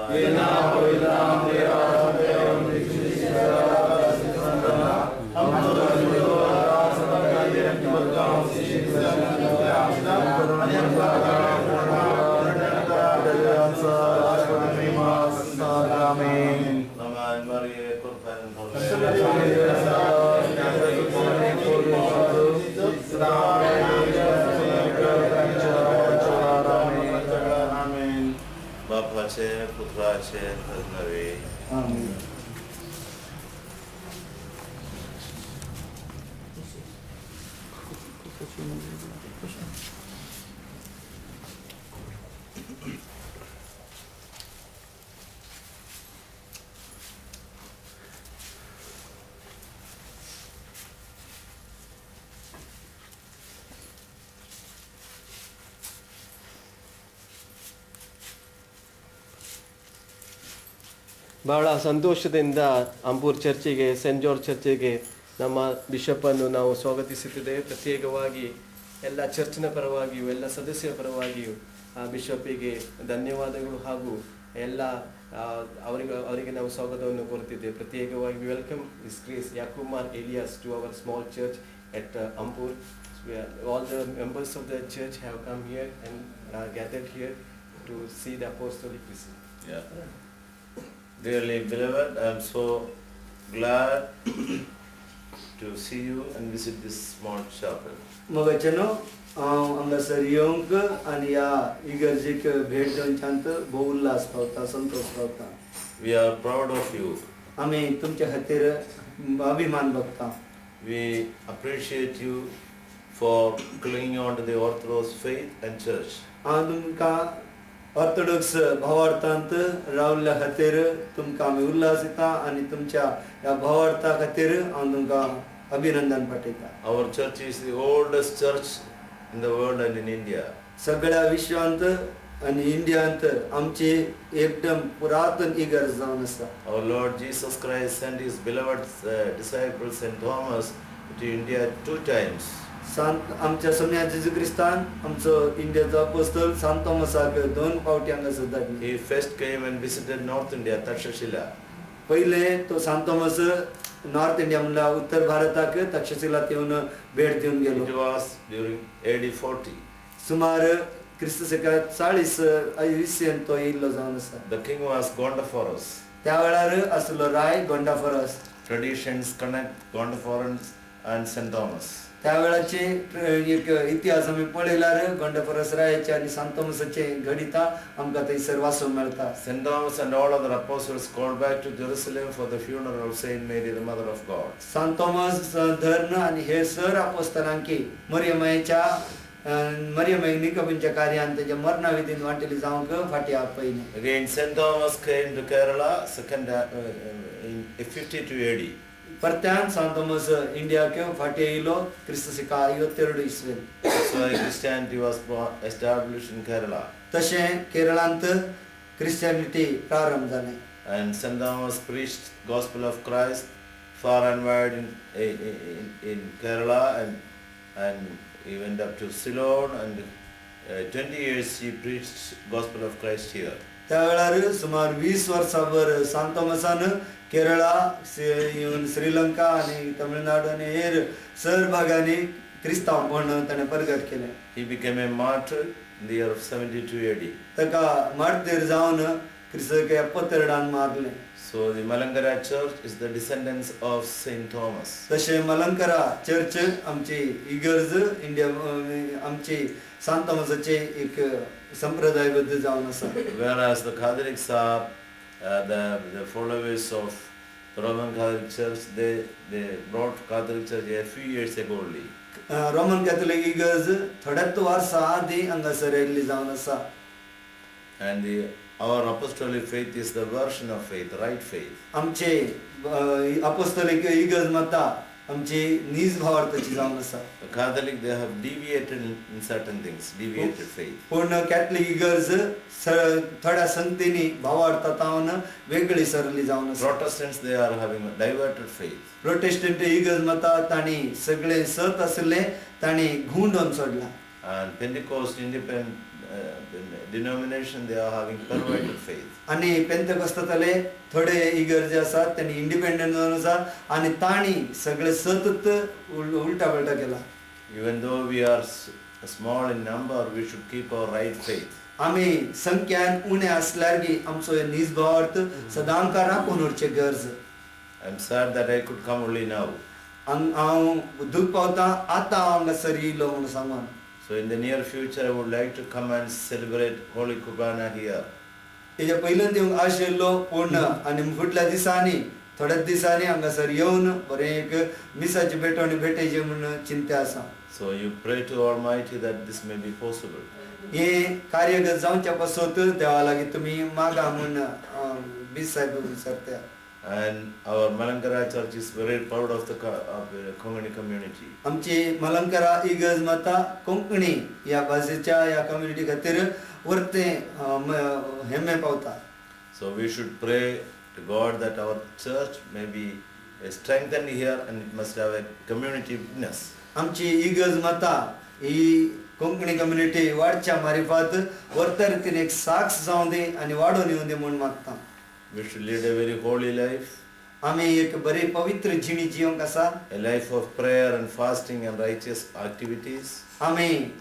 Vina Maria Kurban Bapace, Putrace, Nave. Amen. ಬಹಳ ಸಂತೋಷದಿಂದ ಅಂಪೂರ್ ಚರ್ಚಿಗೆ, scent George ಚರ್ಚಿಗೆ ನಮ್ಮ ಬಿಷಪ್ಪನ್ನು ನಾವು ಸ್ವಾಗತಿಸುತ್ತಿದ್ದೇವೆ. ಪ್ರತ್ಯೇಕವಾಗಿ ಎಲ್ಲ ಚರ್ಚಿನ ಪರವಾಗಿಯೂ ಎಲ್ಲ ಸದಸ್ಯರ ಪರವಾಗಿಯೂ ಬಿಷಪ್ಪಿಗೆ ಧನ್ಯವಾದಗಳು ಹಾಗೂ ಎಲ್ಲ ಅವರಿಗೆ ನಾವು ಸ್ವಾಗತವನ್ನು ಕೋರುತ್ತಿದ್ದೇವೆ. ಪ್ರತ್ಯೇಕವಾಗಿ welcome his grace Yakumar Elias to our small church at Ampur. All the members of the church have come here and gathered here to see the apostolic visit. Yeah. Dearly beloved, I am so glad to see you and visit this small chapel. मगचनो हांगासर येवंक आनी ह्या इगर्जेक भेट दिवच्यांत भोव उल्हास पावता, संतोष पावता. We are proud of you. आमी तुमच्या खातीर अभिमान भोगता. We appreciate you for clinging on to the Orthodox faith and church. हांव तुमकां ऑर्थोडॉक्स भावार्थांत रावल्ल्या खातीर तुमकां आमी उल्हास दिता आनी तुमच्या ह्या भावार्था खातीर हांव तुमकां अभिनंदन पाठयता. Our church is the oldest church in the world and in India. सगळ्या विश्वांत आनी इंडियांत आमची एकदम पुरातन इगर्ज जावन आसा. Our Lord Jesus Christ sent his beloved disciple Saint Thomas to India 2 times. आमच्या सम्या जेजू क्रिस्तान आमचो इंडियाचो अपोस्तल सांत थॉमसाक 2 फावटी हांगासर धाडले. He first came and visited North India, Takshashila. पहिले तो सांत थॉमस नॉर्थ इंडिया म्हणल्यार उत्तर भारताक तक्षशिलात येवन भेट दिवन गेलो. It was during AD 40. सुमार ख्रिस्त शकात 40 तो येयल्लो जावन आसा. The king was Gondopharos. त्या वेळार आसलो Rai गोंडाफोरस. Traditions connect Gondopharos and Saint Thomas. त्या वेळाचे एक इतिहास आमी पळयल्यार गोंडाफोरस रायाचे आनी सांत थॉमसाचे घडिता आमकां थंयसर वाचूंक मेळटा. Saint Thomas and all other apostles called back to Jerusalem for the funeral of Saint Mary, the Mother of God. सांत थॉमस धर्न आनी हे सर अपोस्तलांकी मरियमाई निकबींच्या कार्यान तेच्या मरणा विधीन वांटेली जावंक फाटी आपयले. Again, Saint Thomas came to Kerala in 52 AD. परत्यान सांत थॉमस इंडियाक फाटी येयलो क्रिस्त शका 52 इसवेन. So Christianity was established in Kerala. तशें केरळांत क्रिश्चियनिटी प्रारंभ जालें. And Saint Thomas preached gospel of Christ far and wide in Kerala and he went up to Ceylon and 20 years he preached gospel of Christ here. त्या वेळार सुमार 20 वर्सांभर सांत थॉमसान केरळा, श्रीलंका आनी तमिळनाडू आनी हेर सर भागांनी क्रिस्तांवपण ताणें प्रगट केलें. He became a martyr in the year of 72 AD. ताका मार्तीर जावन क्रिस्ताक 72 मारलें. So the Malankara church is the descendants of Saint Thomas. तशें मलंकरा चर्च आमची इगर्ज इंडिया आमची सांत थॉमसाचे एक संप्रदायबद्ध जावन आसा. Whereas the Catholics are the followers of the Roman Catholic Church, they brought Catholic Church a few years ago only. Roman Catholic इगर्ज थोड्याच वर्सां आदी हांगासर येयल्ली जावन आसा. And our apostolic faith is the version of faith, right faith. आमचे अपोस्तलिक इगर्ज मता आमची नीज भावार्थाची जावन आसा. The Catholic, they have deviated in certain things, deviated faith. पूण कॅथलिक इगर्ज थोड्या संगतींनी भावार्थांतावन वेगळी सरली जावन आसा. Protestants, they are having a diverted faith. Protestant इगर्ज मता तांणी सगळे सत आसले तांणी घुंडोवन सोडला. And Pentecost independent denomination, they are having perverted faith. आनी पेंतेकोस्ताले थोडे इगर्ज आसात तांणी इंडिपेंडंट जावन आसा आनी तांणी सगळे सतत उलटा पलटा केला. Even though we are small in number, we should keep our right faith. आम्ही संख्यान उणे असल्यार की आमचो निजभाव अर्थ सदांकार राखून उरचे गरज. I'm sad that I could come only now. हांव दूख पावता आतां हांगासर येयलो म्हणून सांगून. So in the near future, I would like to come and celebrate Holy Kurbana here. तेच्या पयलीं दिवंक आशिल्लो पूण आनी फुडल्या दिसांनी थोड्याच दिसांनी हांगासर येवन बरें एक मिसाची भेटवणी भेटयची म्हणून चिंता आसा. So you pray to Almighty that this may be possible. हे कार्य जावच्या पासत देवा लागीं तुमी मागा म्हूण बीस साहेब विचारता. And our Malankara church is very proud of the Konkani community. आमची मलंकरा इगर्ज माता कोंकणी ह्या भाशेच्या ह्या कम्युनिटी खातीर वर्ते हेमे पावता. So we should pray to God that our church may be strengthened here and it must have a community witness. आमची इगर्ज माता ही कोंकणी कम्युनिटी वाडच्या मारिफात वर्तर तीन एक साक्ष जावं दी आनी वाडोवन येवं दी म्हूण मागता. We should lead a very holy life. आमी एक बरी पवित्र जिणी जिवंक आसा. A life of prayer and fasting and righteous activities. आमी